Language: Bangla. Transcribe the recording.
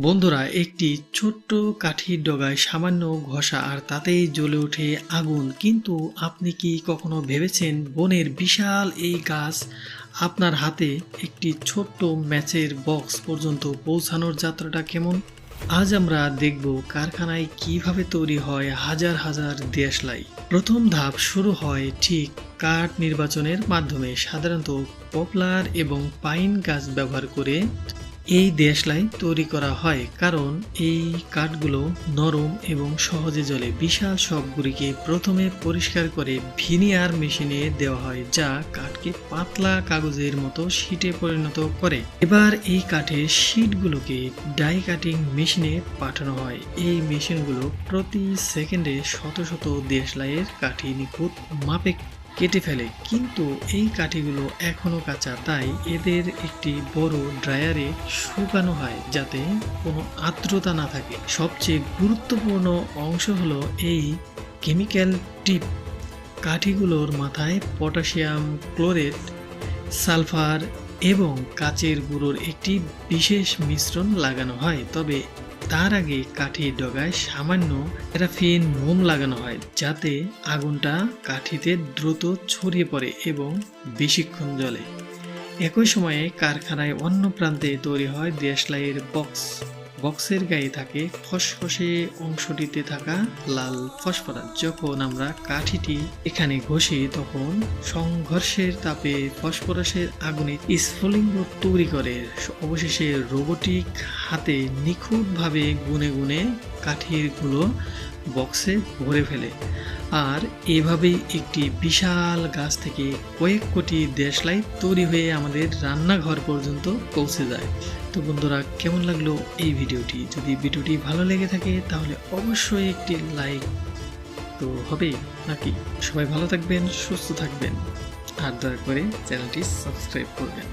বন্ধুরা, একটি ছোট্ট কাঠির ডগায় সামান্য ঘষা আর তাতেই জ্বলে ওঠে আগুন। কিন্তু আপনি কি কখনো ভেবেছেন বনের বিশাল এই গাছ আপনার হাতে একটি ছোট্ট ম্যাচের বক্স পর্যন্ত পৌঁছানোর যাত্রাটা কেমন? আজ আমরা দেখব কারখানায় কিভাবে তৈরি হয় হাজার হাজার দেশলাই। প্রথম ধাপ শুরু হয় ঠিক কাঠ নির্বাচনের মাধ্যমে। সাধারণত পপলার এবং পাইন গাছ ব্যবহার করে এই দেশলাই তৈরি করা হয়, কারণ এই কাঠগুলো নরম এবং সহজে জ্বলে। বিশাল সবগুলিকে প্রথমে পরিষ্কার করে ভিনিয়ার মেশিনে দেওয়া হয়, যা কাঠকে পাতলা কাগজের মতো শীটে পরিণত করে। এবার এই কাঠের শীটগুলোকে ডাই কাটিং মেশিনে পাঠানো হয়। এই মেশিনগুলো প্রতি সেকেন্ডে শত শত দেশলাইয়ের কাঠি নিখুঁত মাপে কেটে ফেলে। কিন্তু এই কাঠিগুলো এখনো কাঁচা, তাই এদের একটি বড় ড্রায়ারে শুকানো হয় যাতে কোনো আর্দ্রতা না থাকে। সবচেয়ে গুরুত্বপূর্ণ অংশ হলো এই কেমিক্যাল টিপ। কাঠিগুলোর মাথায় পটাশিয়াম ক্লোরেট, সালফার এবং কাচের গুঁড়োর একটি বিশেষ মিশ্রণ লাগানো হয়। তবে তার আগে কাঠির ডগায় সামান্য প্যারাফিন মোম লাগানো হয়, যাতে আগুনটা কাঠিতে দ্রুত ছড়িয়ে পড়ে এবং বেশিক্ষণ জ্বলে। একই সময়ে কারখানায় অন্য প্রান্তে তৈরি হয় দেশলাইয়ের বক্স। বক্সের গায়ে থাকে খসখসে অংশটিতে থাকা লাল ফসফরাস। যখন আমরা কাঠিটি এখানে ঘষি, তখন সংঘর্ষের তাপে ফসফরাসের আগুনে স্ফুলিঙ্গ তৈরি করে। অবশেষে রোবোটিক হাতে নিখুঁতভাবে গুনে গুনে কাঠির গুলো বক্সে ভরে ফেলে। আর এভাবেই একটি বিশাল গাছ থেকে কয়েক কোটি দেশলাই তৈরি হয়ে আমাদের রান্নাঘর পর্যন্ত পৌঁছে যায়। তো বন্ধুরা, কেমন লাগলো এই ভিডিওটি? যদি ভিডিওটি ভালো লেগে থাকে তাহলে অবশ্যই একটি লাইক তো হবেই নাকি? সবাই ভালো থাকবেন, সুস্থ থাকবেন, আর দয়া করে চ্যানেলটি সাবস্ক্রাইব করবেন।